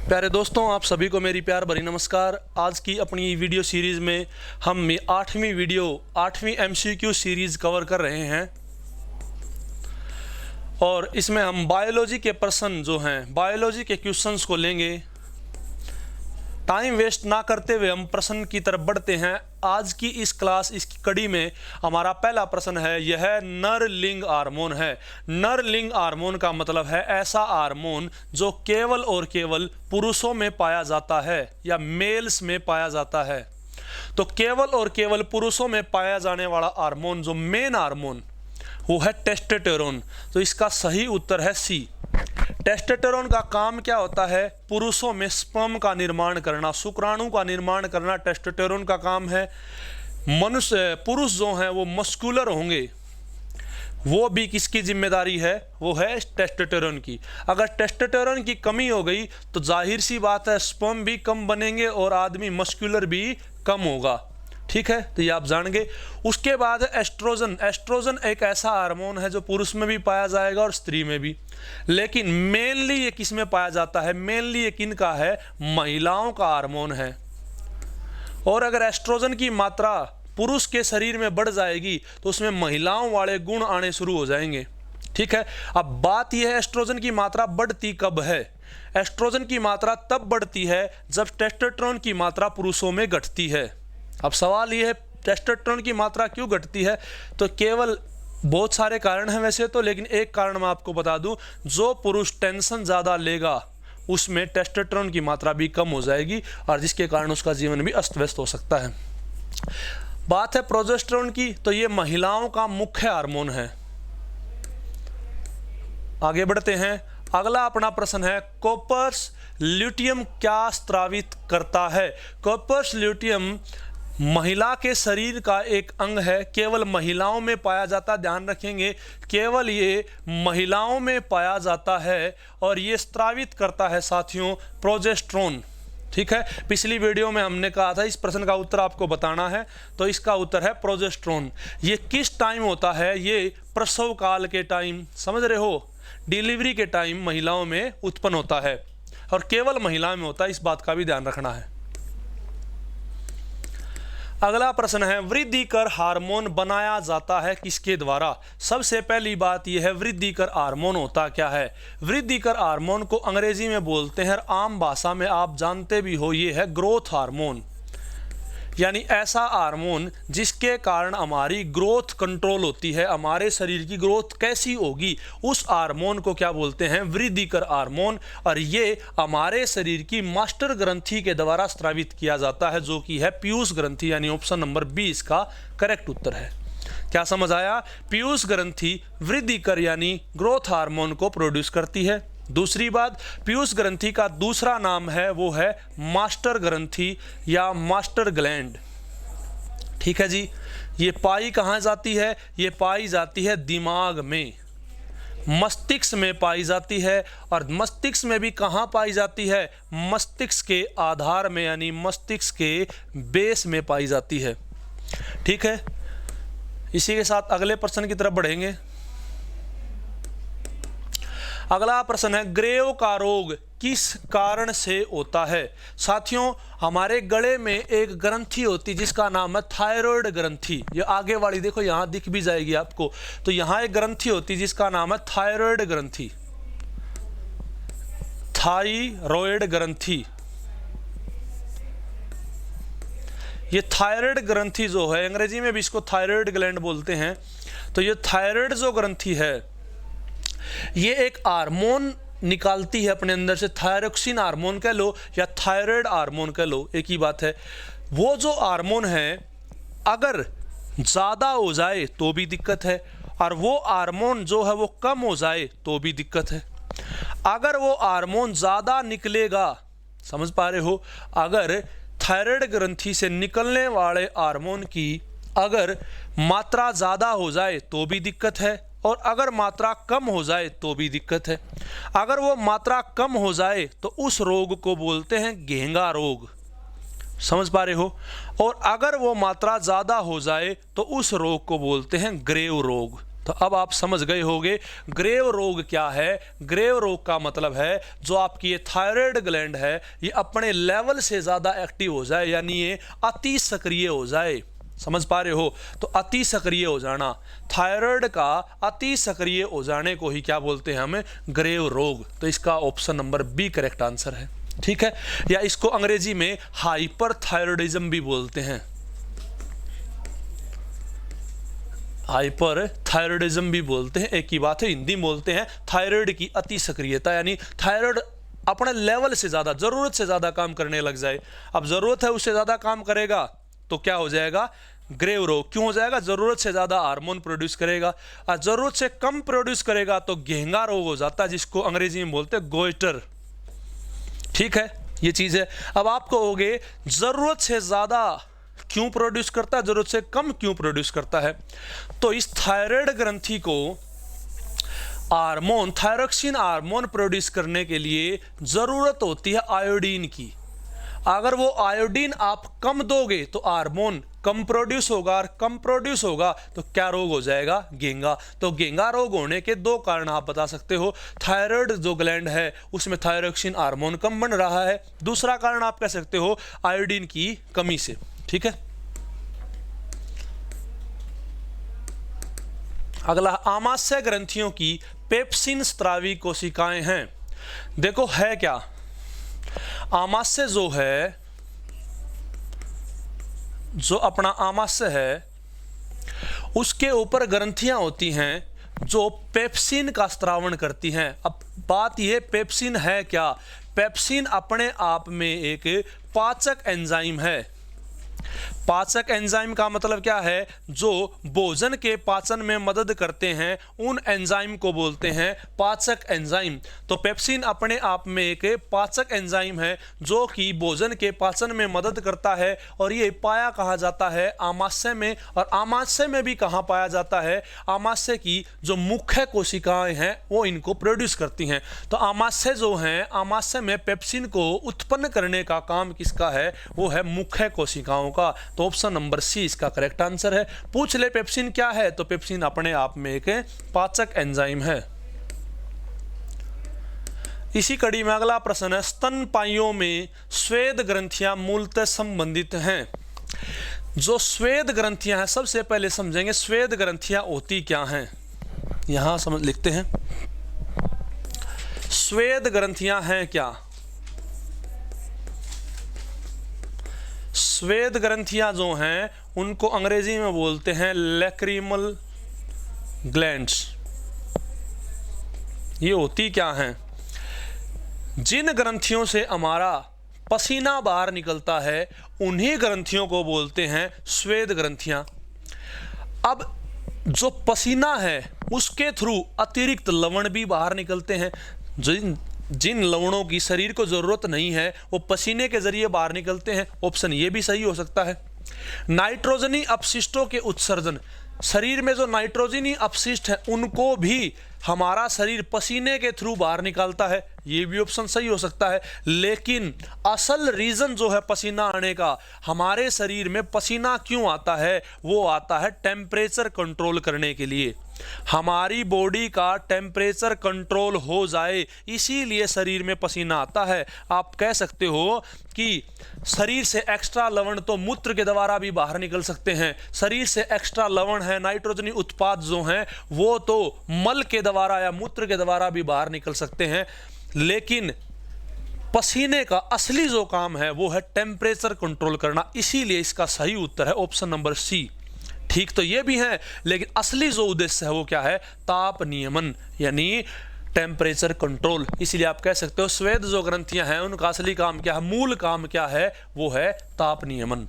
प्यारे दोस्तों, आप सभी को मेरी प्यार भरी नमस्कार। आज की अपनी वीडियो सीरीज़ में हम 8वीं MCQ सीरीज़ कवर कर रहे हैं और इसमें हम बायोलॉजी के प्रश्न जो हैं, बायोलॉजी के क्वेश्चंस को लेंगे। टाइम वेस्ट ना करते हुए हम प्रश्न की तरफ बढ़ते हैं। आज की इस क्लास, इसकी कड़ी में हमारा पहला प्रश्न है, यह नर लिंग हार्मोन है। नर लिंग हार्मोन का मतलब है ऐसा हार्मोन जो केवल और केवल पुरुषों में पाया जाता है या मेल्स में पाया जाता है। तो केवल और केवल पुरुषों में पाया जाने वाला हार्मोन, जो मेन हार्मोन, वो है टेस्टोस्टेरोन। तो इसका सही उत्तर है सी। टेस्टोस्टेरोन का काम क्या होता है? पुरुषों में स्पर्म का निर्माण करना, शुक्राणु का निर्माण करना टेस्टोस्टेरोन का काम है। पुरुष जो हैं वो मस्कुलर होंगे, वो भी किसकी जिम्मेदारी है? वो है टेस्टोस्टेरोन की। अगर टेस्टोस्टेरोन की कमी हो गई तो जाहिर सी बात है स्पर्म भी कम बनेंगे और आदमी मस्कुलर भी कम होगा। ठीक है, तो ये आप जान गए। उसके बाद एस्ट्रोजन। एस्ट्रोजन एक ऐसा हार्मोन है जो पुरुष में भी पाया जाएगा और स्त्री में भी, लेकिन मेनली ये किस में पाया जाता है? मेनली ये किनका है? महिलाओं का हार्मोन है। और अगर एस्ट्रोजन की मात्रा पुरुष के शरीर में बढ़ जाएगी तो उसमें महिलाओं वाले गुण आने शुरू हो जाएंगे। ठीक है, अब बात यह है एस्ट्रोजन की मात्रा बढ़ती कब है? एस्ट्रोजन की मात्रा तब बढ़ती है जब टेस्टोस्टेरोन की मात्रा पुरुषों में घटती है। अब सवाल ये है टेस्टोस्टेरोन की मात्रा क्यों घटती है? तो केवल बहुत सारे कारण हैं वैसे तो, लेकिन एक कारण मैं आपको बता दूं, जो पुरुष टेंशन ज़्यादा लेगा उसमें टेस्टोस्टेरोन की मात्रा भी कम हो जाएगी और जिसके कारण उसका जीवन भी अस्त व्यस्त हो सकता है। बात है प्रोजेस्टेरोन की, तो ये महिलाओं का मुख्य हार्मोन है। आगे बढ़ते हैं। अगला अपना प्रश्न है, कॉपर्स ल्यूटियम क्या स्रावित करता है? कॉपर्स ल्यूटियम महिला के शरीर का एक अंग है, केवल महिलाओं में पाया जाता, ध्यान रखेंगे, केवल ये महिलाओं में पाया जाता है और ये स्रावित करता है साथियों प्रोजेस्टेरोन। ठीक है, पिछली वीडियो में हमने कहा था इस प्रश्न का उत्तर आपको बताना है, तो इसका उत्तर है प्रोजेस्टेरोन। ये किस टाइम होता है? ये प्रसव काल के टाइम, समझ रहे हो, डिलीवरी के टाइम महिलाओं में उत्पन्न होता है और केवल महिला में होता है, इस बात का भी ध्यान रखना है। अगला प्रश्न है, वृद्धिकर हार्मोन बनाया जाता है किसके द्वारा? सबसे पहली बात यह है, वृद्धिकर हार्मोन होता क्या है? वृद्धिकर हार्मोन को अंग्रेजी में बोलते हैं, आम भाषा में आप जानते भी हो, ये है ग्रोथ हार्मोन। यानी ऐसा हार्मोन जिसके कारण हमारी ग्रोथ कंट्रोल होती है, हमारे शरीर की ग्रोथ कैसी होगी, उस हार्मोन को क्या बोलते हैं? वृद्धिकर हार्मोन। और ये हमारे शरीर की मास्टर ग्रंथि के द्वारा स्रावित किया जाता है, जो कि है पीयूष ग्रंथि, यानी ऑप्शन नंबर बी इसका करेक्ट उत्तर है। क्या समझ आया? पीयूष ग्रंथि वृद्धिकर यानी ग्रोथ हार्मोन को प्रोड्यूस करती है। दूसरी बात, पीयूष ग्रंथि का दूसरा नाम है, वो है मास्टर ग्रंथि या मास्टर ग्लैंड। ठीक है जी। ये पाई कहाँ जाती है? ये पाई जाती है दिमाग में, मस्तिष्क में पाई जाती है। और मस्तिष्क में भी कहाँ पाई जाती है? मस्तिष्क के आधार में, यानी मस्तिष्क के बेस में पाई जाती है। ठीक है, इसी के साथ अगले प्रश्न की तरफ बढ़ेंगे। अगला प्रश्न है, ग्रेव का रोग किस कारण से होता है? साथियों, हमारे गले में एक ग्रंथि होती है जिसका नाम है थायराइड ग्रंथि। ये आगे वाली देखो, यहाँ दिख भी जाएगी आपको। तो यहाँ एक ग्रंथि होती है जिसका नाम है थायराइड ग्रंथि। थायराइड ग्रंथि, ये थायराइड ग्रंथि जो है, अंग्रेजी में भी इसको थायराइड ग्लैंड बोलते हैं। तो ये थायराइड जो ग्रंथि है, ये एक हार्मोन निकालती है अपने अंदर से, थायरोक्सिन हार्मोन कह लो या थायराइड हार्मोन कह लो, एक ही बात है। वो जो हार्मोन है अगर ज़्यादा हो जाए तो भी दिक्कत है, और वो हार्मोन जो है वो कम हो जाए तो भी दिक्कत है। अगर वो हार्मोन ज़्यादा निकलेगा, समझ पा रहे हो, अगर थायराइड ग्रंथि से निकलने वाले हार्मोन की अगर मात्रा ज़्यादा हो जाए तो भी दिक्कत है, और अगर मात्रा कम हो जाए तो भी दिक्कत है। अगर वो मात्रा कम हो जाए तो उस रोग को बोलते हैं घेंगा रोग, समझ पा रहे हो, और अगर वो मात्रा ज़्यादा हो जाए तो उस रोग को बोलते हैं ग्रेव रोग। तो अब आप समझ गए होंगे ग्रेव रोग क्या है। ग्रेव रोग का मतलब है जो आपकी ये थायराइड ग्लैंड है ये अपने लेवल से ज़्यादा एक्टिव हो जाए, यानी ये अति सक्रिय हो जाए। समझ पा रहे हो? तो अति सक्रिय हो जाना, थायराइड का अति सक्रिय हो जाने को ही क्या बोलते हैं हम? ग्रेव रोग। तो इसका option number B correct answer है। ठीक है, या इसको अंग्रेजी में हाइपरथायरॉयडिज्म भी बोलते हैं, हाइपरथायरॉयडिज्म भी बोलते हैं, एक ही बात है। हिंदी में बोलते हैं थायराइड की अति सक्रियता, यानी थायराइड अपने लेवल से ज़्यादा, ज़रूरत से ज़्यादा काम करने लग जाए। अब ज़रूरत है उससे ज़्यादा काम करेगा तो क्या हो जाएगा? ग्रेव रोग। क्यों हो जाएगा? ज़रूरत से ज़्यादा हार्मोन प्रोड्यूस करेगा, और ज़रूरत से कम प्रोड्यूस करेगा तो घेंगा रोग हो जाता है, जिसको अंग्रेजी में बोलते हैं गोइटर। ठीक है, ये चीज़ है। अब आप कहोगे ज़रूरत से ज़्यादा क्यों प्रोड्यूस करता है, ज़रूरत से कम क्यों प्रोड्यूस करता है? तो इस थायराइड ग्रंथि को हार्मोन, थायरोक्सिन हार्मोन प्रोड्यूस करने के लिए ज़रूरत होती है आयोडीन की। अगर वो आयोडीन आप कम दोगे तो हार्मोन कम प्रोड्यूस होगा, और कम प्रोड्यूस होगा तो क्या रोग हो जाएगा? घेंगा। तो घेंगा रोग होने के दो कारण आप बता सकते हो। थायराइड जो ग्लैंड है उसमें थायरोक्सिन हार्मोन कम बन रहा है। दूसरा कारण आप कह सकते हो आयोडीन की कमी से। ठीक है, अगला आमाशय ग्रंथियों की पेप्सिन स्त्रावी कोशिकाएं हैं। देखो है क्या, आमाशय जो है, जो अपना आमाशय है उसके ऊपर ग्रंथियां होती हैं जो पेप्सिन का स्त्रावण करती हैं। अब बात यह, पेप्सिन है क्या? पेप्सिन अपने आप में एक पाचक एंजाइम है। पाचक एंजाइम का मतलब क्या है? जो भोजन के पाचन में मदद करते हैं उन एंजाइम को बोलते हैं पाचक एंजाइम। तो पेप्सिन अपने आप में एक पाचक एंजाइम है जो कि भोजन के पाचन में मदद करता है, और ये पाया कहाँ जाता है? आमाशय में। और आमाशय में भी कहाँ पाया जाता है? आमाशय की जो मुख्य कोशिकाएं हैं वो इनको प्रोड्यूस करती हैं। तो आमाशय जो हैं, आमाशय में पेप्सिन को उत्पन्न करने का काम किसका है? वो है मुख्य कोशिकाओं का। तो ऑप्शन नंबर सी इसका करेक्ट आंसर है। पूछ ले पेप्सिन क्या है, तो पेप्सिन अपने आप में एक पाचक एंजाइम है। इसी कड़ी में अगला प्रश्न है, स्तनपाइयों में स्वेद ग्रंथियां मूलतः संबंधित हैं। जो स्वेद ग्रंथियां हैं, सबसे पहले समझेंगे स्वेद ग्रंथियां होती क्या हैं। यहां समझ लिखते हैं, स्वेद ग्रंथियां हैं क्या? स्वेद ग्रंथियां जो हैं उनको अंग्रेजी में बोलते हैं लैक्रिमल ग्लैंड्स। ये होती क्या हैं? जिन ग्रंथियों से हमारा पसीना बाहर निकलता है उन्हीं ग्रंथियों को बोलते हैं स्वेद ग्रंथियां। अब जो पसीना है उसके थ्रू अतिरिक्त लवण भी बाहर निकलते हैं। जिन लवणों की शरीर को जरूरत नहीं है वो पसीने के जरिए बाहर निकलते हैं। ऑप्शन ये भी सही हो सकता है। नाइट्रोजनी अपशिष्टों के उत्सर्जन, शरीर में जो नाइट्रोजनी अपशिष्ट है उनको भी हमारा शरीर पसीने के थ्रू बाहर निकालता है, ये भी ऑप्शन सही हो सकता है। लेकिन असल रीज़न जो है पसीना आने का, हमारे शरीर में पसीना क्यों आता है? वो आता है टेम्परेचर कंट्रोल करने के लिए। हमारी बॉडी का टेम्परेचर कंट्रोल हो जाए इसीलिए शरीर में पसीना आता है। आप कह सकते हो कि शरीर से एक्स्ट्रा लवण तो मूत्र के द्वारा भी बाहर निकल सकते हैं। शरीर से एक्स्ट्रा लवण है, नाइट्रोजनी उत्पाद जो हैं वो तो मल के द्वारा या मूत्र के द्वारा भी बाहर निकल सकते हैं। लेकिन पसीने का असली जो काम है वो है टेम्परेचर कंट्रोल करना, इसीलिए इसका सही उत्तर है ऑप्शन नंबर सी। ठीक तो ये भी है, लेकिन असली जो उद्देश्य है वो क्या है? ताप नियमन, यानी टेम्परेचर कंट्रोल। इसीलिए आप कह सकते हो स्वेद जो ग्रंथियां हैं उनका असली काम क्या है, मूल काम क्या है? वो है ताप नियमन।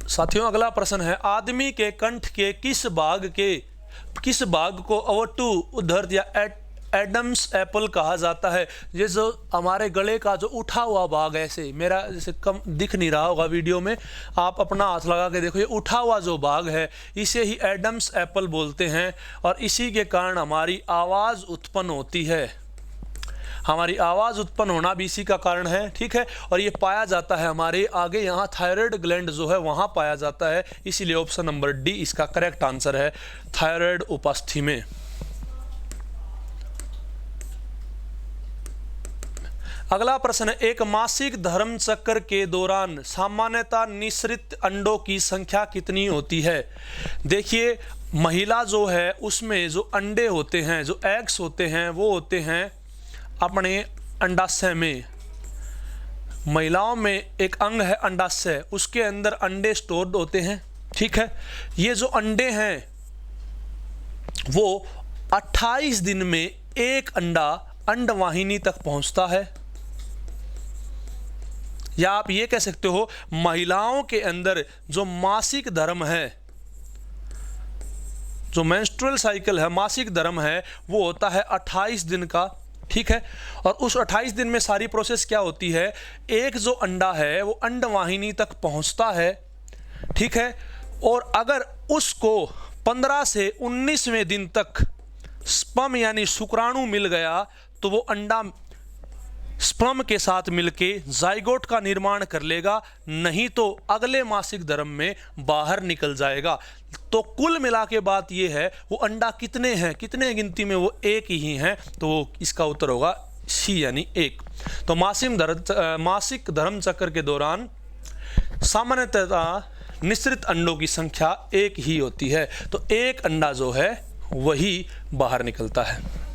साथियों अगला प्रश्न है, आदमी के कंठ के किस भाग को अवटु उद्धृत या एडम्स एप्पल कहा जाता है? ये जो हमारे गले का जो उठा हुआ भाग है, ऐसे मेरा जैसे कम दिख नहीं रहा होगा वीडियो में, आप अपना हाथ लगा के देखो, ये उठा हुआ जो भाग है इसे ही एडम्स एप्पल बोलते हैं, और इसी के कारण हमारी आवाज़ उत्पन्न होती है। हमारी आवाज़ उत्पन्न होना भी इसी का कारण है, ठीक है। और ये पाया जाता है हमारे आगे यहाँ थायराइड ग्लैंड जो है वहाँ पाया जाता है, इसीलिए ऑप्शन नंबर डी इसका करेक्ट आंसर है, थायराइड उपास्थि में। अगला प्रश्न है, एक मासिक धर्म चक्र के दौरान सामान्यतः निःसृत अंडों की संख्या कितनी होती है? देखिए, महिला जो है उसमें जो अंडे होते हैं, जो एग्स होते हैं, वो होते हैं अपने अंडाशय में। महिलाओं में एक अंग है अंडाशय, उसके अंदर अंडे स्टोर्ड होते हैं, ठीक है। ये जो अंडे हैं वो 28 दिन में एक अंडा अंडवाहिनी तक पहुंचता है, या आप ये कह सकते हो महिलाओं के अंदर जो मासिक धर्म है, जो मेंस्ट्रुअल साइकिल है, मासिक धर्म है, वो होता है 28 दिन का, ठीक है। और उस 28 दिन में सारी प्रोसेस क्या होती है, एक जो अंडा है वो अंडवाहिनी तक पहुंचता है, ठीक है। और अगर उसको 15 से 19वें दिन तक स्पर्म यानी शुक्राणु मिल गया तो वो अंडा स्पर्म के साथ मिलके जाइगोट का निर्माण कर लेगा, नहीं तो अगले मासिक धर्म में बाहर निकल जाएगा। तो कुल मिला के बात ये है, वो अंडा कितने हैं, कितने गिनती में, वो एक ही हैं, तो इसका उत्तर होगा सी यानी एक। तो मासिक धर्म चक्र के दौरान सामान्यतः निःसृत अंडों की संख्या एक ही होती है, तो एक अंडा जो है वही बाहर निकलता है।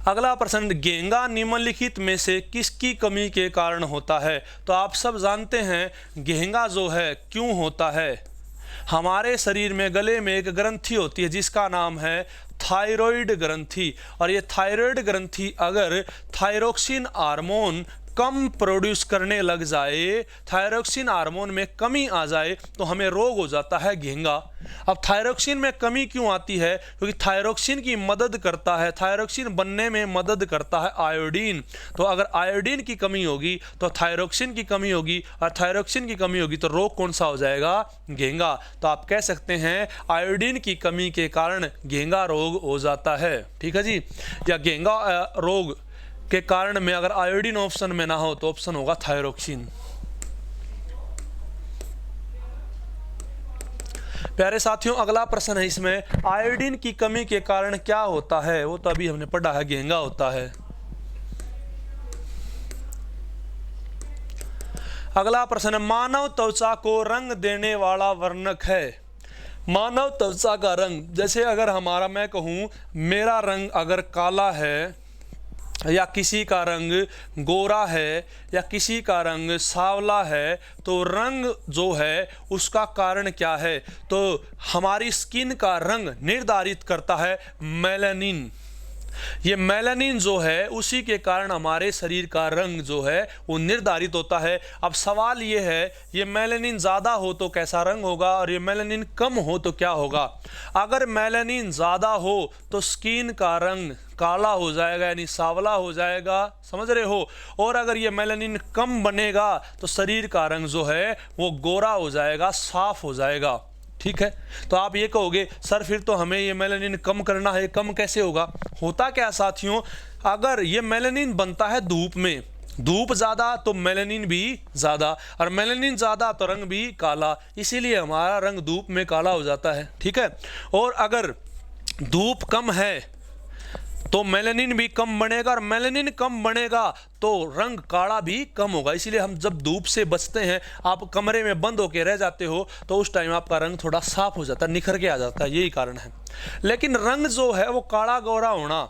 अगला प्रश्न, घेंगा निम्नलिखित में से किसकी कमी के कारण होता है? तो आप सब जानते हैं घेंगा जो है क्यों होता है। हमारे शरीर में गले में एक ग्रंथि होती है जिसका नाम है थायराइड ग्रंथि, और ये थायराइड ग्रंथि अगर थायरोक्सिन हार्मोन कम प्रोड्यूस करने लग जाए, थायरोक्सिन हार्मोन में कमी आ जाए तो हमें रोग हो जाता है घेंगा। अब थायरोक्सिन में कमी क्यों आती है? क्योंकि थायरोक्सिन की मदद करता है, थायरोक्सिन बनने में मदद करता है आयोडीन। तो अगर आयोडीन की कमी होगी तो थायरोक्सिन की कमी होगी, और थायरोक्सिन की कमी होगी तो रोग कौन सा हो जाएगा? घेंगा। तो आप कह सकते हैं आयोडीन की कमी के कारण घेंगा रोग हो जाता है, ठीक है जी। या घेंगा रोग के कारण में अगर आयोडीन ऑप्शन में ना हो तो ऑप्शन होगा थायरोक्सिन। प्यारे साथियों, अगला प्रश्न है इसमें, आयोडीन की कमी के कारण क्या होता है? वो तो अभी हमने पढ़ा है, घेंगा होता है। अगला प्रश्न, मानव त्वचा को रंग देने वाला वर्णक है। मानव त्वचा का रंग, जैसे अगर मैं कहूँ मेरा रंग अगर काला है, या किसी का रंग गोरा है, या किसी का रंग सांवला है, तो रंग जो है उसका कारण क्या है? तो हमारी स्किन का रंग निर्धारित करता है मेलानिन। ये मेलानिन जो है उसी के कारण हमारे शरीर का रंग जो है वो निर्धारित होता है। अब सवाल ये है, ये मेलानिन ज़्यादा हो तो कैसा रंग होगा, और ये मेलानिन कम हो तो क्या होगा? अगर मेलानिन ज़्यादा हो तो स्किन का रंग काला हो जाएगा यानी सांवला हो जाएगा, समझ रहे हो। और अगर ये मेलानिन कम बनेगा तो शरीर का रंग जो है वो गोरा हो जाएगा, साफ हो जाएगा, ठीक है। तो आप ये कहोगे सर फिर तो हमें ये मेलानिन कम करना है, कम कैसे होगा? होता क्या साथियों, अगर ये मेलानिन बनता है धूप में, धूप ज़्यादा तो मेलानिन भी ज़्यादा, और मेलानिन ज़्यादा तो रंग भी काला, इसीलिए हमारा रंग धूप में काला हो जाता है, ठीक है। और अगर धूप कम है तो मेलानिन भी कम बनेगा, और मेलानिन कम बनेगा तो रंग काला भी कम होगा। इसीलिए हम जब धूप से बचते हैं, आप कमरे में बंद होकर रह जाते हो, तो उस टाइम आपका रंग थोड़ा साफ हो जाता है, निखर के आ जाता है, यही कारण है। लेकिन रंग जो है वो काला गोरा होना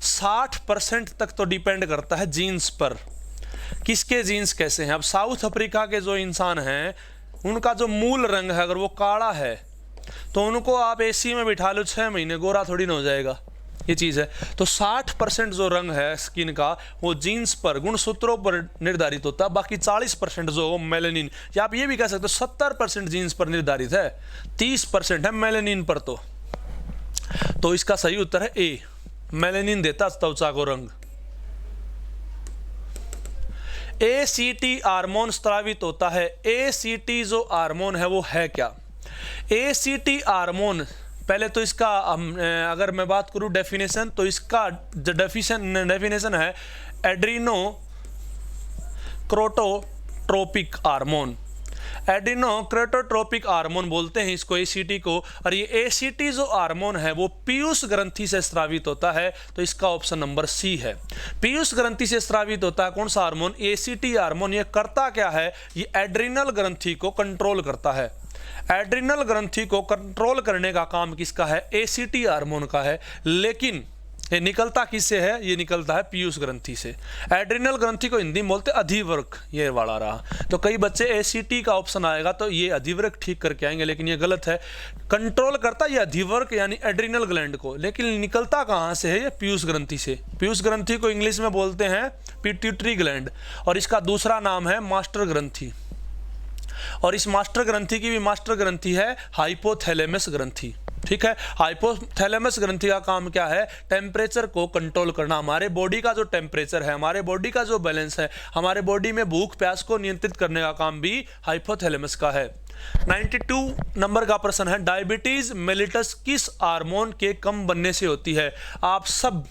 60% तक तो डिपेंड करता है जीन्स पर। किसके जीन्स कैसे हैं? अब साउथ अफ्रीका के जो इंसान हैं उनका जो मूल रंग है अगर वो काला है तो उनको आप एसी में बिठा लो 6 महीने, गोरा थोड़ी ना हो जाएगा, ये चीज़ है। तो 60% जो रंग है स्किन का वो जीन्स पर, गुणसूत्रों पर निर्धारित होता है, बाकी 40% जो मेलानिन, या आप ये भी कह सकते हो 70% जीन्स पर निर्धारित है, 30% है मेलानिन पर। तो इसका सही उत्तर है ए, मेलानिन देता त्वचा को रंग। एसीटी हार्मोन स्रावित होता है। एसीटी जो हार्मोन है वो है क्या? एसीटी हार्मोन पहले तो इसका अगर मैं बात करूं डेफिनेशन, तो इसका डेफिनेशन है एड्रीनोक्रोटोट्रोपिक हार्मोन। एड्रीनोक्रोटोट्रोपिक हार्मोन बोलते हैं इसको, एसीटी को। और ये एसीटी जो हार्मोन है वो पीयूष ग्रंथि से स्रावित होता है, तो इसका ऑप्शन नंबर सी है। पीयूष ग्रंथि से स्रावित होता है कौन सा हार्मोन? ACT hormone. ये करता क्या है? ये एड्रीनल ग्रंथि को कंट्रोल करता है। एड्रीनल ग्रंथि को कंट्रोल करने का काम किसका है? एसीटी हार्मोन का है। लेकिन ये निकलता किससे है? ये निकलता है पीयूष ग्रंथि से। एड्रीनल ग्रंथि को हिंदी में बोलते अधिवृक्क, ये वाला रहा। तो कई बच्चे एसीटी का ऑप्शन आएगा तो ये अधिवृक्क ठीक करके आएंगे, लेकिन ये गलत है। कंट्रोल करता ये अधिवृक्क यानी एड्रीनल ग्लैंड को, लेकिन निकलता कहाँ से है? ये पीयूष ग्रंथि से। पीयूष ग्रंथि को इंग्लिश में बोलते हैं पिट्यूटरी ग्लैंड, और इसका दूसरा नाम है मास्टर ग्रंथि। और इस मास्टर ग्रंथि की भी मास्टर ग्रंथि है हाइपोथैलेमस ग्रंथि। ठीक है, हाइपोथैलेमस ग्रंथि का काम क्या है? टेम्परेचर को कंट्रोल करना। हमारे बॉडी का जो टेम्परेचर है, हमारे बॉडी का जो बैलेंस है, हमारे बॉडी में भूख प्यास को नियंत्रित करने का काम भी हाइपोथैलेमस का है। 92 नंबर का प्रश्न है, डायबिटीज मेलिटस किस हार्मोन के कम बनने से होती है? आप सब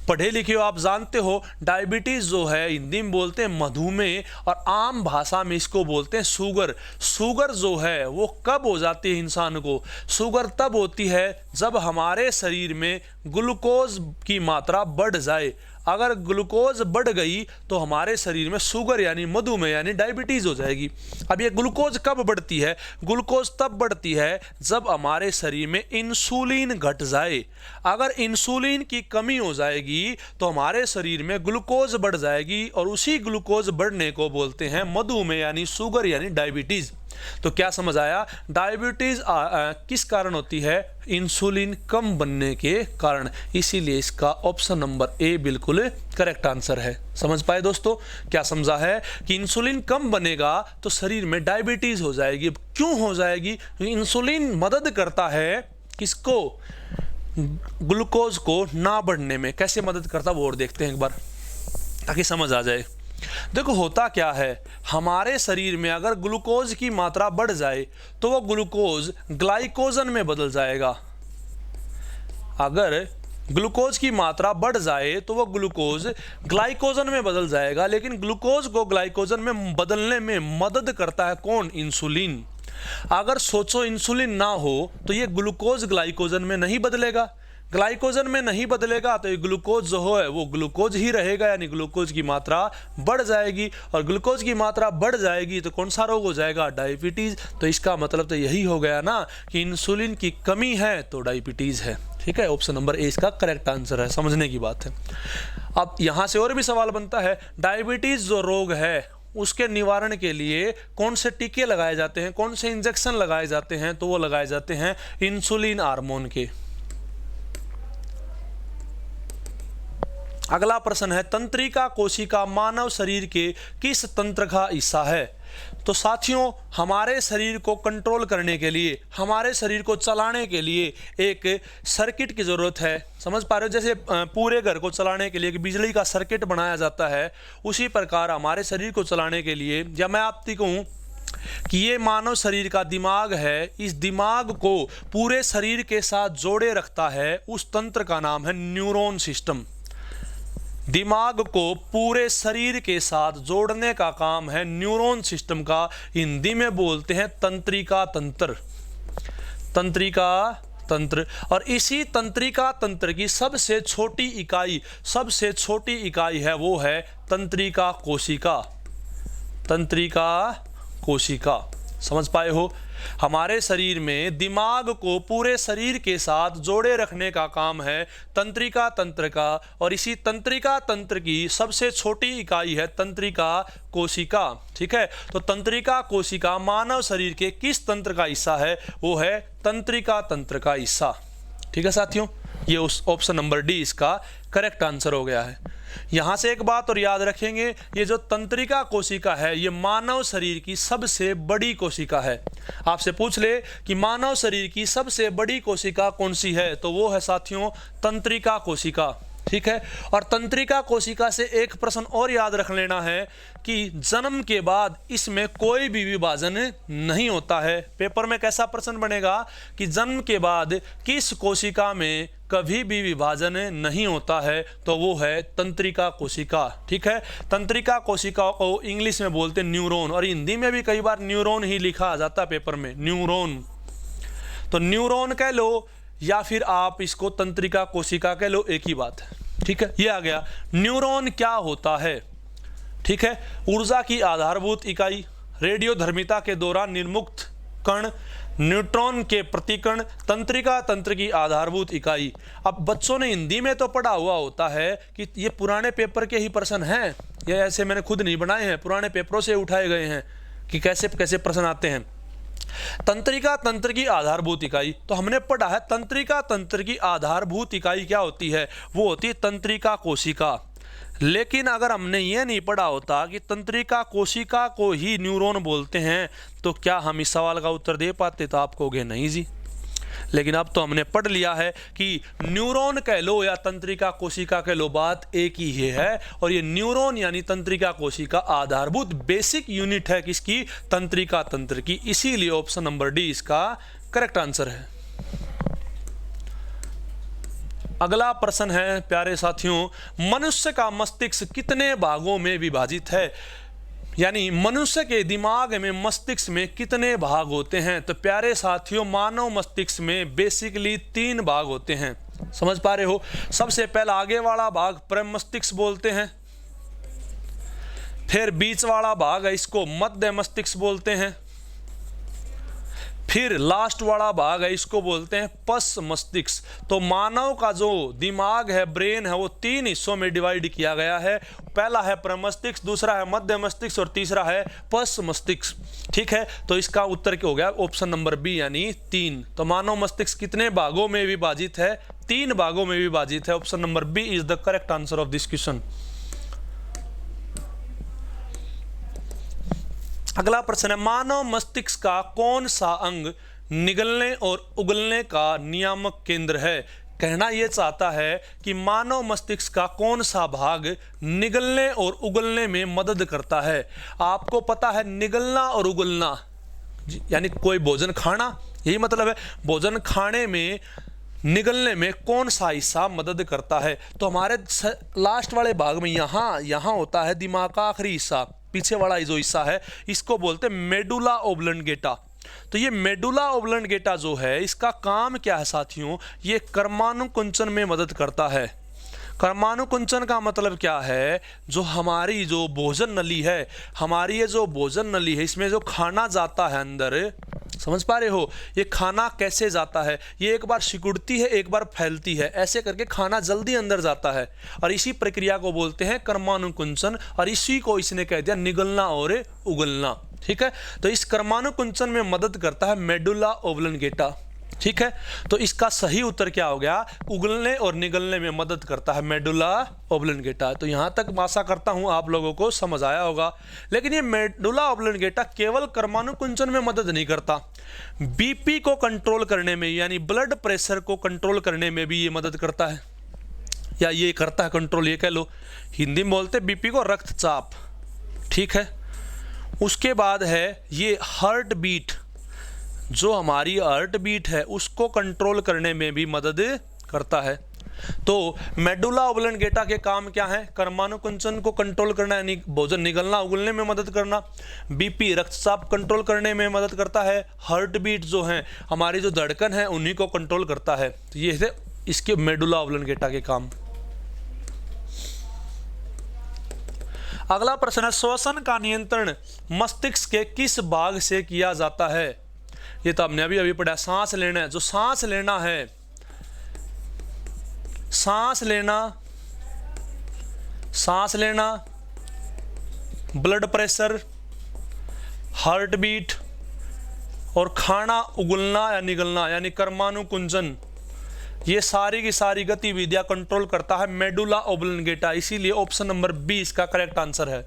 पढ़े लिखे हो, आप जानते हो डायबिटीज जो है हिंदी में बोलते हैं मधुमेह, और आम भाषा में इसको बोलते हैं शुगर। शुगर जो है वो कब हो जाती है इंसान को? शुगर तब होती है जब हमारे शरीर में ग्लूकोज की मात्रा बढ़ जाए। अगर ग्लूकोज बढ़ गई तो हमारे शरीर में शुगर यानी मधुमेह यानी डायबिटीज हो जाएगी। अब ये ग्लूकोज कब बढ़ती है? ग्लूकोज तब बढ़ती है जब हमारे शरीर में इंसुलिन घट जाए। अगर इंसुलिन की कमी हो जाएगी तो हमारे शरीर में ग्लूकोज बढ़ जाएगी, और उसी ग्लूकोज बढ़ने को बोलते हैं मधुमेह यानी शुगर यानी डायबिटीज। तो क्या समझ आया? डायबिटीज किस कारण होती है? इंसुलिन कम बनने के कारण। इसीलिए इसका ऑप्शन नंबर ए बिल्कुल करेक्ट आंसर है। समझ पाए दोस्तों? क्या समझा है कि इंसुलिन कम बनेगा तो शरीर में डायबिटीज हो जाएगी। क्यों हो जाएगी? इंसुलिन मदद करता है किसको? ग्लूकोज को ना बढ़ने में। कैसे मदद करता वो और देखते हैं एक बार, ताकि समझ आ जाए। देखो होता क्या है, हमारे शरीर में अगर ग्लूकोज की मात्रा बढ़ जाए तो वो ग्लूकोज ग्लाइकोजन में बदल जाएगा। अगर ग्लूकोज की मात्रा बढ़ जाए तो वो ग्लूकोज ग्लाइकोजन में बदल जाएगा, लेकिन ग्लूकोज को ग्लाइकोजन में बदलने में मदद करता है कौन? इंसुलिन। अगर सोचो इंसुलिन ना हो तो ये ग्लूकोज ग्लाइकोजन में नहीं बदलेगा। ग्लाइकोजन में नहीं बदलेगा तो ये ग्लूकोज जो है वो ग्लूकोज ही रहेगा, यानी ग्लूकोज की मात्रा बढ़ जाएगी। और ग्लूकोज की मात्रा बढ़ जाएगी तो कौन सा रोग हो जाएगा? डायबिटीज। तो इसका मतलब तो यही हो गया ना कि इंसुलिन की कमी है तो डायबिटीज है। ठीक है, ऑप्शन नंबर ए इसका करेक्ट आंसर है। समझने की बात है। अब यहां से और भी सवाल बनता है, डायबिटीज जो रोग है उसके निवारण के लिए कौन से टीके लगाए जाते हैं, कौन से इंजेक्शन लगाए जाते हैं? तो वो लगाए जाते हैं इंसुलिन हार्मोन के। अगला प्रश्न है, तंत्रिका कोशिका मानव शरीर के किस तंत्र का हिस्सा है? तो साथियों, हमारे शरीर को कंट्रोल करने के लिए, हमारे शरीर को चलाने के लिए एक सर्किट की जरूरत है। समझ पा रहे हो? जैसे पूरे घर को चलाने के लिए एक बिजली का सर्किट बनाया जाता है, उसी प्रकार हमारे शरीर को चलाने के लिए, या मैं आपको कहूँ कि ये मानव शरीर का दिमाग है, इस दिमाग को पूरे शरीर के साथ जोड़े रखता है, उस तंत्र का नाम है न्यूरॉन सिस्टम। दिमाग को पूरे शरीर के साथ जोड़ने का काम है न्यूरॉन सिस्टम का। हिंदी में बोलते हैं तंत्रिका तंत्र। तंत्रिका तंत्र। और इसी तंत्रिका तंत्र की सबसे छोटी इकाई है वो है तंत्रिका कोशिका। तंत्रिका कोशिका। समझ पाए हो? हमारे शरीर में दिमाग को पूरे शरीर के साथ जोड़े रखने का काम है तंत्रिका तंत्र का, और इसी तंत्रिका तंत्र की सबसे छोटी इकाई है तंत्रिका कोशिका। ठीक है, तो तंत्रिका कोशिका मानव शरीर के किस तंत्र का हिस्सा है? वो है तंत्रिका तंत्र का हिस्सा। ठीक है साथियों, ये उस ऑप्शन नंबर डी इसका करेक्ट आंसर हो गया है। यहां से एक बात और याद रखेंगे, ये जो तंत्रिका कोशिका है ये मानव शरीर की सबसे बड़ी कोशिका है। आपसे पूछ ले कि मानव शरीर की सबसे बड़ी कोशिका कौन सी है, तो वो है साथियों तंत्रिका कोशिका। ठीक है। और तंत्रिका कोशिका से एक प्रश्न और याद रख लेना है कि जन्म के बाद इसमें कोई भी विभाजन नहीं होता है। पेपर में कैसा प्रश्न बनेगा कि जन्म के बाद किस कोशिका में कभी भी विभाजन नहीं होता है, तो वो है तंत्रिका कोशिका। ठीक है, तंत्रिका कोशिका को इंग्लिश में बोलते हैं न्यूरॉन, और हिंदी में भी कई बार न्यूरॉन ही लिखा आ जाता है पेपर में, न्यूरॉन। तो न्यूरॉन कह लो या फिर आप इसको तंत्रिका कोशिका कह लो, एक ही बात है। ठीक है, ये आ गया। न्यूरॉन क्या होता है? ठीक है, ऊर्जा की आधारभूत इकाई, रेडियोधर्मिता के दौरान निर्मुक्त कण, न्यूट्रॉन के प्रतिकण, तंत्रिका तंत्र की आधारभूत इकाई। अब बच्चों ने हिंदी में तो पढ़ा हुआ होता है कि ये पुराने पेपर के ही प्रश्न हैं, ये ऐसे मैंने खुद नहीं बनाए हैं, पुराने पेपरों से उठाए गए हैं कि कैसे कैसे प्रश्न आते हैं। तंत्रिका तंत्र की आधारभूत इकाई, तो हमने पढ़ा है तंत्रिका तंत्र की आधारभूत इकाई क्या होती है, वो होती है तंत्रिका कोशिका। लेकिन अगर हमने ये नहीं पढ़ा होता कि तंत्रिका कोशिका को ही न्यूरॉन बोलते हैं, तो क्या हम इस सवाल का उत्तर दे पाते? तो आप कहोगे नहीं जी। लेकिन अब तो हमने पढ़ लिया है कि न्यूरॉन कह लो या तंत्रिका कोशिका कह लो, बात एक ही है। और ये न्यूरॉन यानी तंत्रिका कोशिका आधारभूत बेसिक यूनिट है किसकी? तंत्रिका तंत्र की। इसीलिए ऑप्शन नंबर डी इसका करेक्ट आंसर है। अगला प्रश्न है प्यारे साथियों, मनुष्य का मस्तिष्क कितने भागों में विभाजित है? यानी मनुष्य के दिमाग में, मस्तिष्क में कितने भाग होते हैं? तो प्यारे साथियों, मानव मस्तिष्क में बेसिकली 3 भाग होते हैं। समझ पा रहे हो? सबसे पहला आगे वाला भाग परम मस्तिष्क बोलते हैं, फिर बीच वाला भाग है इसको मध्य मस्तिष्क बोलते हैं, फिर लास्ट वाला भाग है इसको बोलते हैं पश्च मस्तिष्क। तो मानव का जो दिमाग है, ब्रेन है, वो 3 हिस्सों में डिवाइड किया गया है। पहला है प्रमस्तिष्क, दूसरा है मध्य मस्तिष्क और तीसरा है पश्च मस्तिष्क। ठीक है, तो इसका उत्तर क्या हो गया? ऑप्शन नंबर बी यानी 3। तो मानव मस्तिष्क कितने भागों में विभाजित है? 3 भागों में विभाजित है। Option number B is the correct answer of this question. अगला प्रश्न है, मानव मस्तिष्क का कौन सा अंग निगलने और उगलने का नियामक केंद्र है? कहना यह चाहता है कि मानव मस्तिष्क का कौन सा भाग निगलने और उगलने में मदद करता है। आपको पता है निगलना और उगलना यानी कोई भोजन खाना, यही मतलब है। भोजन खाने में निगलने में कौन सा हिस्सा मदद करता है? तो हमारे लास्ट वाले भाग में यहाँ होता है दिमाग का आखिरी हिस्सा, पीछे वाला जो हिस्सा है इसको बोलते हैं मेडुला ओब्लंगेटा। तो ये मेडुला ओब्लंगेटा जो है, इसका काम क्या है साथियों? ये कर्मानुकुंचन में मदद करता है। कर्मानुकुंचन का मतलब क्या है? जो हमारी जो भोजन नली है, हमारी ये जो भोजन नली है, इसमें जो खाना जाता है अंदर, समझ पा रहे हो? ये खाना कैसे जाता है? ये एक बार सिकुड़ती है, एक बार फैलती है, ऐसे करके खाना जल्दी अंदर जाता है। और इसी प्रक्रिया को बोलते हैं कर्मानुकुंचन, और इसी को इसने कह दिया निगलना और उगलना। ठीक है, तो इस कर्मानुकुंचन में मदद करता है मेडुला ओब्लंगेटा। ठीक है, तो इसका सही उत्तर क्या हो गया? उगलने और निगलने में मदद करता है मेडुला ओब्लंगेटा। तो यहां तक आशा करता हूं आप लोगों को समझ आया होगा। लेकिन ये मेडुला ओब्लंगेटा केवल कर्मानुकुंचन में मदद नहीं करता, बीपी को कंट्रोल करने में यानी ब्लड प्रेशर को कंट्रोल करने में भी ये मदद करता है, या ये करता है कंट्रोल, ये कह लो। हिंदी में बोलते बीपी को रक्तचाप। ठीक है, उसके बाद है ये हार्ट बीट, जो हमारी हार्ट बीट है उसको कंट्रोल करने में भी मदद करता है। तो मेडुला ओब्लंगेटा के काम क्या है? कर्मानुकुंचन को कंट्रोल करना यानी भोजन निगलना उगलने में मदद करना, बीपी रक्तचाप कंट्रोल करने में मदद करता है, हार्ट बीट जो है हमारी जो धड़कन है उन्हीं को कंट्रोल करता है। तो ये है इसके मेडुला ओब्लंगेटा के काम। अगला प्रश्न है, श्वसन का नियंत्रण मस्तिष्क के किस भाग से किया जाता है? ये तो हमने अभी पढ़ा, सांस लेना है। जो सांस लेना है, सांस लेना, ब्लड प्रेशर, हार्ट बीट और खाना उगलना या निगलना यानी कर्मानुकुंचन, ये सारी की सारी गतिविधियां कंट्रोल करता है मेडुला ओब्लंगेटा। इसीलिए ऑप्शन नंबर बी इसका करेक्ट आंसर है।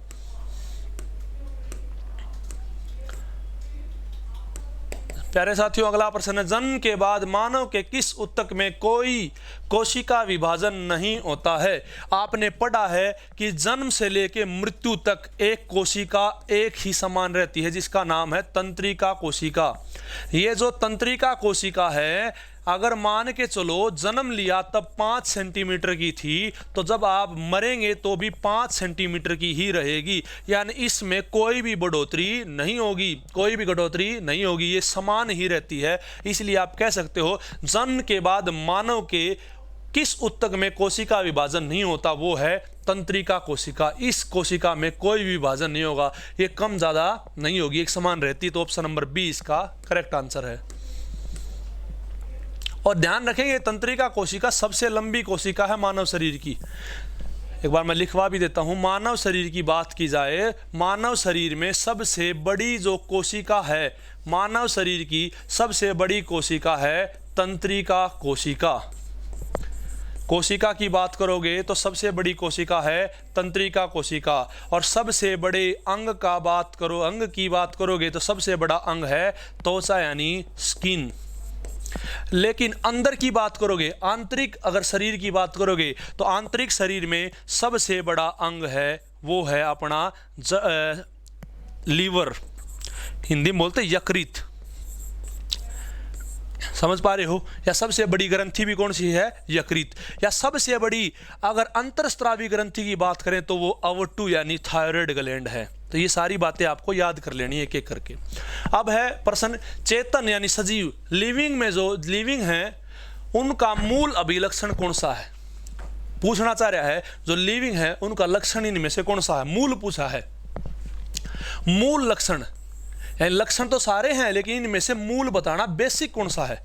प्यारे साथियों, अगला प्रश्न है, जन्म के बाद मानव के किस ऊतक में कोई कोशिका विभाजन नहीं होता है? आपने पढ़ा है कि जन्म से लेकर मृत्यु तक एक कोशिका एक ही समान रहती है, जिसका नाम है तंत्रिका कोशिका। ये जो तंत्रिका कोशिका है, अगर मान के चलो जन्म लिया तब 5 सेंटीमीटर की थी, तो जब आप मरेंगे तो भी 5 सेंटीमीटर की ही रहेगी, यानी इसमें कोई भी बढ़ोतरी नहीं होगी, कोई भी घटोतरी नहीं होगी, ये समान ही रहती है। इसलिए आप कह सकते हो जन्म के बाद मानव के किस ऊतक में कोशिका विभाजन नहीं होता, वो है तंत्रिका कोशिका। इस कोशिका में कोई भी विभाजन नहीं होगा, ये कम ज़्यादा नहीं होगी, एक समान रहती। तो ऑप्शन नंबर बी इसका करेक्ट आंसर है। और ध्यान रखेंगे, तंत्रिका कोशिका सबसे लंबी कोशिका है मानव शरीर की। एक बार मैं लिखवा भी देता हूं, मानव शरीर की बात की जाए, मानव शरीर में सबसे बड़ी जो कोशिका है, मानव शरीर की सबसे बड़ी कोशिका है तंत्रिका कोशिका। कोशिका की बात करोगे तो सबसे बड़ी कोशिका है तंत्रिका कोशिका। और सबसे बड़े अंग का बात करो, अंग की बात करोगे तो सबसे बड़ा अंग है त्वचा यानी स्किन। लेकिन अंदर की बात करोगे, आंतरिक अगर शरीर की बात करोगे, तो आंतरिक शरीर में सबसे बड़ा अंग है वो है अपना लीवर, हिंदी में बोलते यकृत। समझ पा रहे हो? या सबसे बड़ी ग्रंथि भी कौन सी है? यकृत। या सबसे बड़ी अगर अंतरस्त्रावी ग्रंथि की बात करें तो वो अवटु यानी थायराइड ग्लैंड है। तो ये सारी बातें आपको याद कर लेनी है एक एक करके। अब है प्रश्न, चेतन यानी सजीव, लिविंग में जो लिविंग है उनका मूल अभिलक्षण कौन सा है? पूछना चाह रहा है जो लिविंग है उनका लक्षण इनमें से कौन सा है? मूल पूछा है। मूल लक्षण यानी लक्षण तो सारे हैं, लेकिन इनमें से मूल बताना, बेसिक कौन सा है?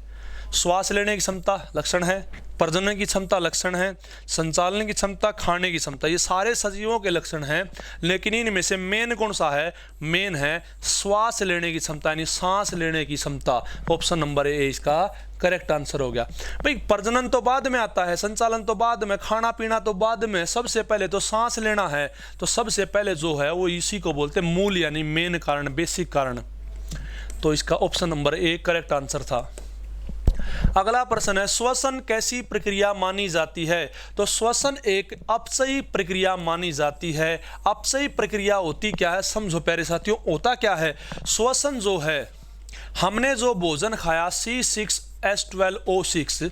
श्वास लेने की क्षमता लक्षण है, प्रजनन की क्षमता लक्षण है, संचालन की क्षमता, खाने की क्षमता, ये सारे सजीवों के लक्षण हैं। लेकिन इनमें से मेन कौन सा है? मेन है श्वास लेने की क्षमता यानी सांस लेने की क्षमता। ऑप्शन नंबर ए इसका करेक्ट आंसर हो गया। भाई प्रजनन तो बाद में आता है, संचालन तो बाद में, खाना पीना तो बाद में, सबसे पहले तो सांस लेना है। तो सबसे पहले जो है वो इसी को बोलते हैं मूल यानी मेन कारण, बेसिक कारण। तो इसका option number A correct answer था। अगला प्रश्न है, श्वसन कैसी प्रक्रिया मानी जाती है? तो श्वसन एक अपचयी प्रक्रिया मानी जाती है। अपचयी प्रक्रिया होती क्या है समझो प्यारे साथियों। होता क्या है, श्वसन जो है, हमने जो भोजन खाया C6H12O6,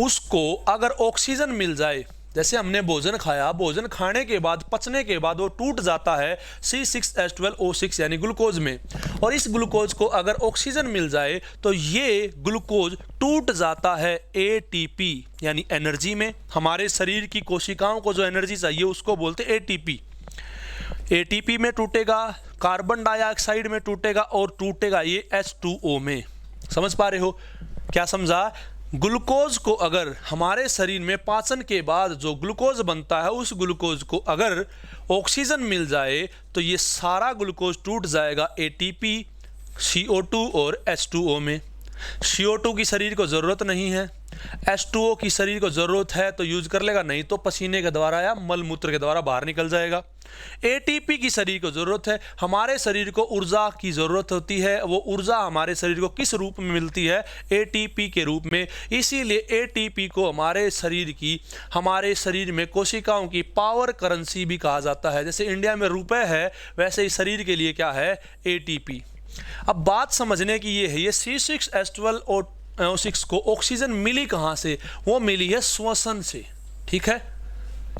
उसको अगर ऑक्सीजन मिल जाए, जैसे हमने भोजन खाया, भोजन खाने के बाद पचने के बाद वो टूट जाता है C6H12O6 यानी ग्लूकोज में, और इस ग्लूकोज को अगर ऑक्सीजन मिल जाए तो ये ग्लूकोज टूट जाता है ATP यानी एनर्जी में। हमारे शरीर की कोशिकाओं को जो एनर्जी चाहिए उसको बोलते ATP। ATP में टूटेगा, कार्बन डाइऑक्साइड में टूटेगा, और टूटेगा ये H2O में। समझ पा रहे हो? क्या समझा? ग्लूकोज को अगर हमारे शरीर में पाचन के बाद जो ग्लूकोज बनता है, उस ग्लूकोज को अगर ऑक्सीजन मिल जाए तो ये सारा ग्लूकोज टूट जाएगा ATP, CO2 और H2O में। CO2 की शरीर को ज़रूरत नहीं है, H2O की शरीर को ज़रूरत है तो यूज कर लेगा, नहीं तो पसीने के द्वारा या मल मूत्र के द्वारा बाहर निकल जाएगा। ATP की शरीर को ज़रूरत है, हमारे शरीर को ऊर्जा की ज़रूरत होती है। वो ऊर्जा हमारे शरीर को किस रूप में मिलती है? ATP के रूप में। इसीलिए ATP को हमारे शरीर में कोशिकाओं की पावर करेंसी भी कहा जाता है। जैसे इंडिया में रुपए है, वैसे ही शरीर के लिए क्या है? ATP। अब बात समझने की ये है, ये C6H12O6 को ऑक्सीजन मिली कहाँ से? वो मिली है श्वसन से। ठीक है,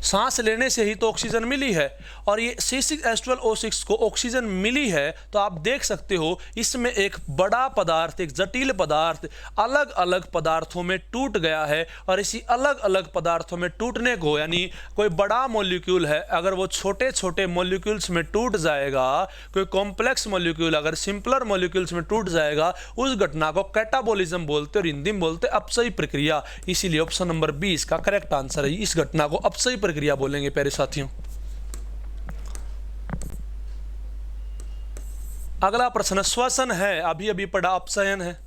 सांस लेने से ही तो ऑक्सीजन मिली है, और ये C6H12O6 को ऑक्सीजन मिली है। तो आप देख सकते हो इसमें एक बड़ा पदार्थ, एक जटिल पदार्थ अलग अलग पदार्थों में टूट गया है, और इसी अलग अलग पदार्थों में टूटने को, यानी कोई बड़ा मॉलिक्यूल है, अगर वो छोटे छोटे मॉलिक्यूल्स में टूट जाएगा, कोई कॉम्प्लेक्स मॉलिक्यूल अगर सिंपलर मॉलिक्यूल्स में टूट जाएगा, उस घटना को कैटाबॉलिज्म बोलते और हिंदी में बोलते अपचयी प्रक्रिया। इसीलिए ऑप्शन नंबर बी इसका करेक्ट आंसर है। इस घटना को अपचयी प्रक्रिया बोलेंगे प्यारे साथियों। अगला प्रश्न, श्वसन है, अभी अभी पढ़ा, अपचयन है।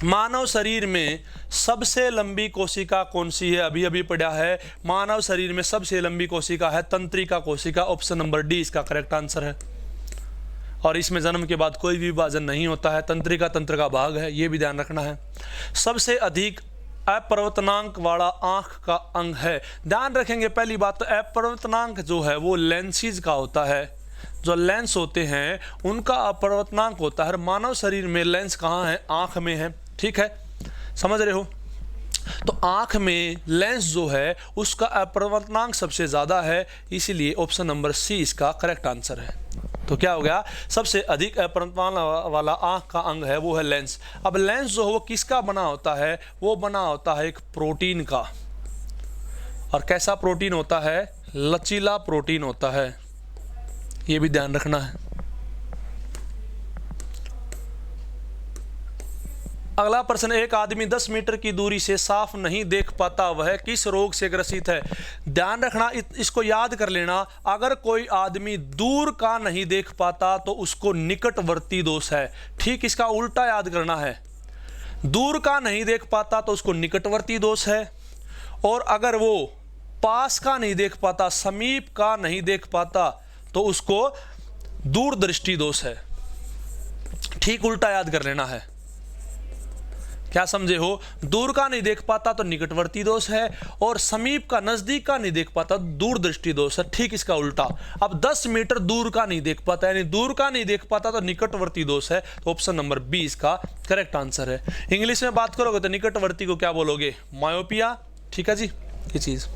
मानव शरीर में सबसे लंबी कोशिका कौन सी है? अभी अभी पढ़ा है, मानव शरीर में सबसे लंबी कोशिका है तंत्रिका कोशिका। ऑप्शन नंबर डी इसका करेक्ट आंसर है। और इसमें जन्म के बाद कोई भी विभाजन नहीं होता है, तंत्रिका तंत्र का भाग है, ये भी ध्यान रखना है। सबसे अधिक अपवर्तनांक वाला आंख का अंग है। ध्यान रखेंगे पहली बात तो अपवर्तनांक जो है वो लेंसेज का होता है। जो लेंस होते हैं उनका अपवर्तनांक होता है। मानव शरीर में लेंस कहाँ है? आंख में है। ठीक है, समझ रहे हो? तो आंख में लेंस जो है उसका अपवर्तनांक सबसे ज़्यादा है, इसीलिए ऑप्शन नंबर सी इसका करेक्ट आंसर है। तो क्या हो गया? सबसे अधिक अपवर्तनांक वाला आंख का अंग है वो है लेंस। अब लेंस जो है वो किसका बना होता है? वो बना होता है एक प्रोटीन का। और कैसा प्रोटीन होता है? लचीला प्रोटीन होता है, ये भी ध्यान रखना है। अगला प्रश्न, एक आदमी 10 मीटर की दूरी से साफ नहीं देख पाता, वह किस रोग से ग्रसित है? ध्यान रखना, इसको याद कर लेना। अगर कोई आदमी दूर का नहीं देख पाता तो उसको निकटवर्ती दोष है। ठीक इसका उल्टा याद करना है। दूर का नहीं देख पाता तो उसको निकटवर्ती दोष है, और अगर वो पास का नहीं देख पाता, समीप का नहीं देख पाता, तो उसको दूरदृष्टि दोष है। ठीक उल्टा याद कर लेना है। क्या समझे हो? दूर का नहीं देख पाता तो निकटवर्ती दोष है, और समीप का, नजदीक का नहीं देख पाता दूरदृष्टि दोष है। ठीक इसका उल्टा। अब 10 मीटर दूर का नहीं देख पाता, यानी दूर का नहीं देख पाता तो निकटवर्ती दोष है, तो ऑप्शन नंबर बी इसका करेक्ट आंसर है। इंग्लिश में बात करोगे तो निकटवर्ती को क्या बोलोगे? मायोपिया। ठीक है जी, ये चीज।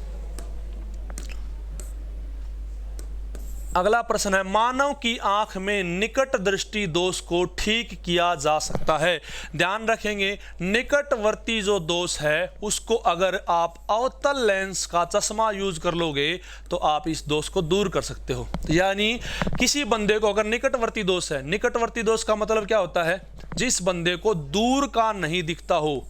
अगला प्रश्न है, मानव की आंख में निकट दृष्टि दोष को ठीक किया जा सकता है। ध्यान रखेंगे, निकटवर्ती जो दोष है उसको अगर आप अवतल लेंस का चश्मा यूज कर लोगे तो आप इस दोष को दूर कर सकते हो। यानी किसी बंदे को अगर निकटवर्ती दोष है, निकटवर्ती दोष का मतलब क्या होता है? जिस बंदे को दूर का नहीं दिखता हो,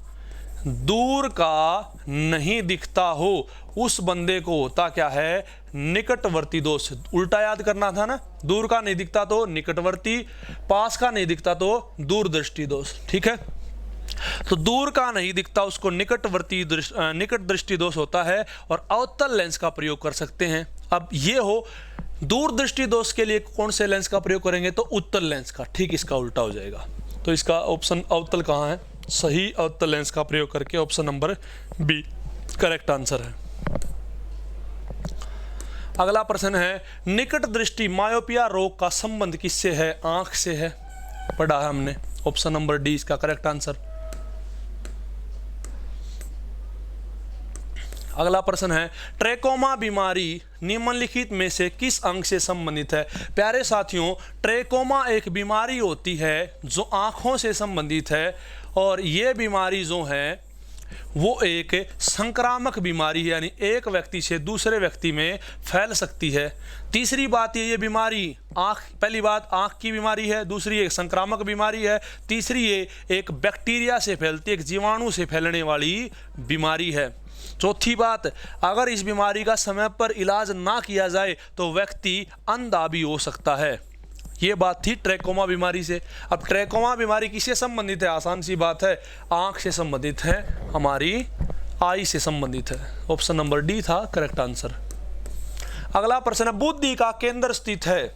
दूर का नहीं दिखता हो, उस बंदे को होता क्या है? निकटवर्ती दोष। उल्टा याद करना था ना, दूर का नहीं दिखता तो निकटवर्ती, पास का नहीं दिखता तो दूरदृष्टि दोष। ठीक है, तो दूर का नहीं दिखता उसको निकट दृष्टि दोष होता है, और अवतल लेंस का प्रयोग कर सकते हैं। अब ये हो, दूरदृष्टि दोष के लिए कौन से लेंस का प्रयोग करेंगे? तो उत्तल लेंस का। ठीक इसका उल्टा हो जाएगा। तो इसका ऑप्शन अवतल कहाँ है? सही अवतल लेंस का प्रयोग करके option number B correct answer है। अगला प्रश्न है, निकट दृष्टि मायोपिया रोग का संबंध किससे है? आंख से है, पढ़ा है हमने। ऑप्शन नंबर डी इसका करेक्ट आंसर। अगला प्रश्न है, ट्रेकोमा बीमारी निम्नलिखित में से किस अंग से संबंधित है? प्यारे साथियों, ट्रेकोमा एक बीमारी होती है जो आंखों से संबंधित है, और ये बीमारी जो है वो एक संक्रामक बीमारी है, यानी एक व्यक्ति से दूसरे व्यक्ति में फैल सकती है। तीसरी बात ये बीमारी पहली बात आंख की बीमारी है, दूसरी एक संक्रामक बीमारी है, तीसरी ये एक बैक्टीरिया से फैलती, एक जीवाणु से फैलने वाली बीमारी है। चौथी बात, अगर इस बीमारी का समय पर इलाज ना किया जाए तो व्यक्ति अंधा भी हो सकता है। ये बात थी ट्रेकोमा बीमारी से। अब ट्रेकोमा बीमारी किससे संबंधित है? आसान सी बात है, आंख से संबंधित है, हमारी आई से संबंधित है। ऑप्शन नंबर डी था करेक्ट आंसर। अगला प्रश्न है, बुद्धि का केंद्र स्थित है।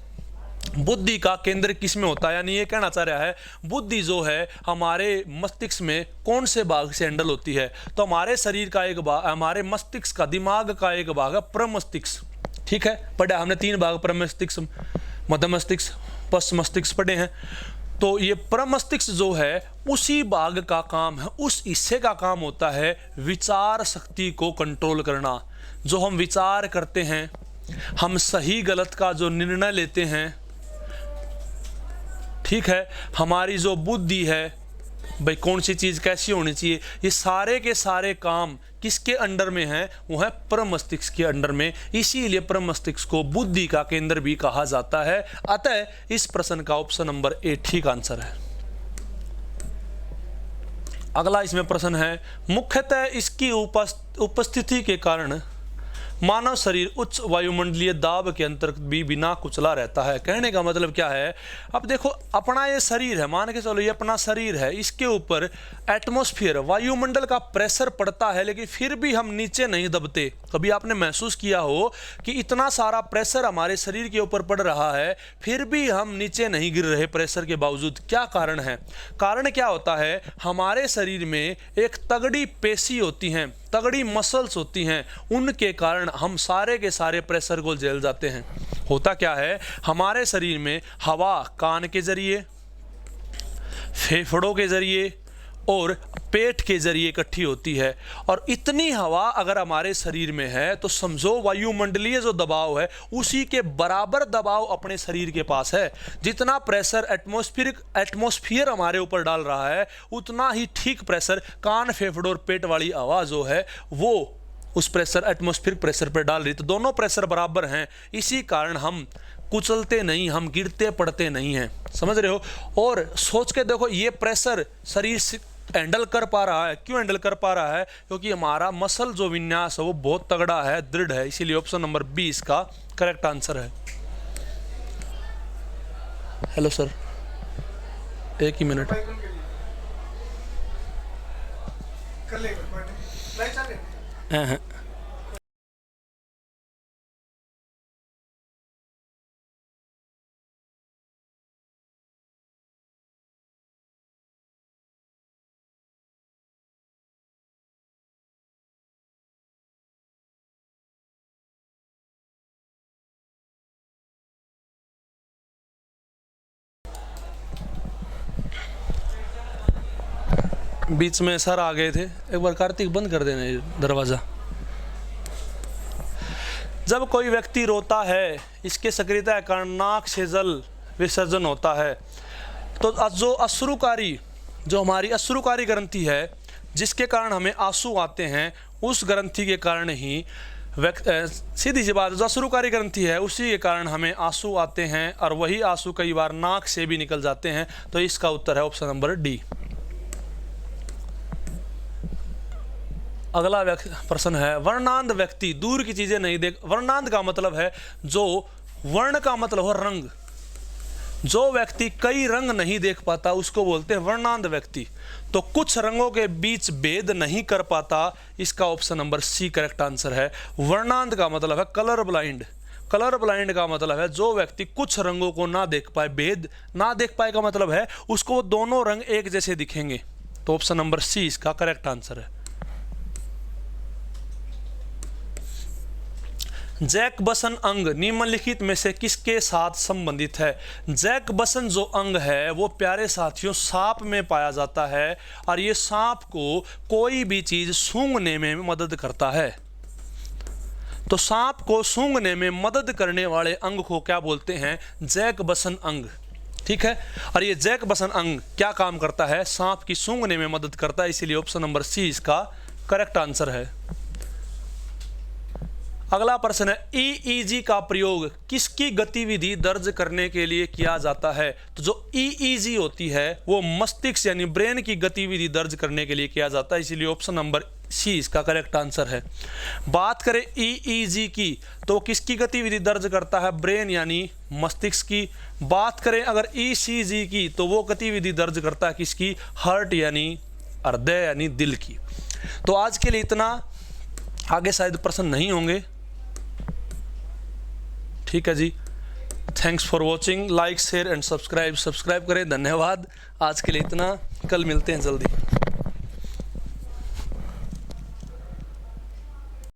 बुद्धि का केंद्र किस में होता है? यानी ये कहना चाह रहा है बुद्धि जो है हमारे मस्तिष्क में कौन से भाग से हैंडल होती है? तो हमारे शरीर का एक भाग, हमारे मस्तिष्क का, दिमाग का एक भाग है प्रमस्तिष्क। ठीक है, पढ़ा हमने 3 भाग, प्रमस्तिष्क, मध्य मस्तिष्क, पश्च मस्तिष्क पढ़े हैं। तो ये प्रमस्तिष्क जो है उसी भाग का काम है, उस हिस्से का काम होता है विचार शक्ति को कंट्रोल करना। जो हम विचार करते हैं, हम सही गलत का जो निर्णय लेते हैं, ठीक है, हमारी जो बुद्धि है, भाई कौन सी चीज़ कैसी होनी चाहिए, ये सारे के सारे काम किसके अंडर में है? वो है प्रमस्तिष्क के अंडर में। इसीलिए प्रमस्तिष्क को बुद्धि का केंद्र भी कहा जाता है। अतः इस प्रश्न का ऑप्शन नंबर ए ठीक आंसर है। अगला इसमें प्रश्न है, मुख्यतः इसकी उपस्थिति के कारण मानव शरीर उच्च वायुमंडलीय दाब के अंतर्गत भी बिना कुचला रहता है। कहने का मतलब क्या है, अब देखो अपना ये शरीर है, मान के चलो ये अपना शरीर है, इसके ऊपर एटमॉस्फेयर वायुमंडल का प्रेशर पड़ता है, लेकिन फिर भी हम नीचे नहीं दबते। कभी आपने महसूस किया हो कि इतना सारा प्रेशर हमारे शरीर के ऊपर पड़ रहा है, फिर भी हम नीचे नहीं गिर रहे प्रेशर के बावजूद? क्या कारण है? कारण क्या होता है, हमारे शरीर में एक तगड़ी पेशी होती हैं, तगड़ी मसल्स होती हैं, उनके कारण हम सारे के सारे प्रेशर को झेल जाते हैं। होता क्या है, हमारे शरीर में हवा कान के जरिए, फेफड़ों के जरिए और पेट के जरिए इकट्ठी होती है, और इतनी हवा अगर हमारे शरीर में है तो समझो वायुमंडलीय जो दबाव है उसी के बराबर दबाव अपने शरीर के पास है। जितना प्रेशर एटमॉस्फेयर हमारे ऊपर डाल रहा है, उतना ही ठीक प्रेशर कान, फेफड़ों और पेट वाली हवा जो है वो उस प्रेशर एटमॉस्फेरिक प्रेशर पर डाल रही। तो दोनों प्रेशर बराबर हैं, इसी कारण हम कुचलते नहीं, हम गिरते पड़ते नहीं हैं। समझ रहे हो? और सोच के देखो, ये प्रेशर शरीर से हैंडल कर पा रहा है। क्यों हैंडल कर पा रहा है? क्योंकि हमारा मसल जो विन्यास है वो बहुत तगड़ा है, दृढ़ है। इसीलिए ऑप्शन नंबर 20 का करेक्ट आंसर है। हेलो सर, एक ही मिनट। हाँ। बीच में सर आ गए थे, एक बार कार्तिक बंद कर देना ये दरवाज़ा। जब कोई व्यक्ति रोता है, इसके सक्रियता के कारण नाक से जल विसर्जन होता है। तो जो अश्रुकारी, जो हमारी अश्रुकारी ग्रंथि है, जिसके कारण हमें आंसू आते हैं, उस ग्रंथि के कारण ही सीधी सी बात, जो अश्रुकारी ग्रंथि है उसी के कारण हमें आंसू आते हैं, और वही आंसू कई बार नाक से भी निकल जाते हैं। तो इसका उत्तर है ऑप्शन नंबर डी। अगला प्रश्न है, वर्णांध व्यक्ति दूर की चीजें नहीं देख। वर्णांध का मतलब है, जो वर्ण का मतलब है रंग, जो व्यक्ति कई रंग नहीं देख पाता उसको बोलते हैं वर्णांध व्यक्ति। तो कुछ रंगों के बीच भेद नहीं कर पाता, इसका option number C correct answer है। वर्णांध का मतलब है कलर ब्लाइंड। कलर ब्लाइंड का मतलब है जो व्यक्ति कुछ रंगों को ना देख पाए, भेद ना देख पाए का मतलब है उसको दोनों रंग एक जैसे दिखेंगे। तो ऑप्शन नंबर सी इसका करेक्ट आंसर है। जैकबसन अंग निम्नलिखित में से किसके साथ संबंधित है? जैकबसन जो अंग है वो प्यारे साथियों सांप में पाया जाता है, और ये सांप को कोई भी चीज सूंघने में मदद करता है। तो सांप को सूंघने में मदद करने वाले अंग को क्या बोलते हैं? जैकबसन अंग। ठीक है, और ये जैकबसन अंग क्या काम करता है? सांप की सूंघने में मदद करता है, इसीलिए ऑप्शन नंबर सी इसका करेक्ट आंसर है। अगला प्रश्न है, ईईजी का प्रयोग किसकी गतिविधि दर्ज करने के लिए किया जाता है? तो जो ईईजी होती है वो मस्तिष्क यानी ब्रेन की गतिविधि दर्ज करने के लिए किया जाता है, इसीलिए ऑप्शन नंबर सी इसका करेक्ट आंसर है। बात करें ईईजी की तो किसकी गतिविधि दर्ज करता है? ब्रेन यानी मस्तिष्क की। बात करें अगर ईसीजी की तो वो गतिविधि दर्ज करता है किसकी? हार्ट यानी हृदय यानी दिल की। तो आज के लिए इतना, आगे शायद प्रश्न नहीं होंगे। ठीक है जी, thanks for watching. Like share and subscribe करें। धन्यवाद। आज के लिए इतना, कल मिलते हैं जल्दी।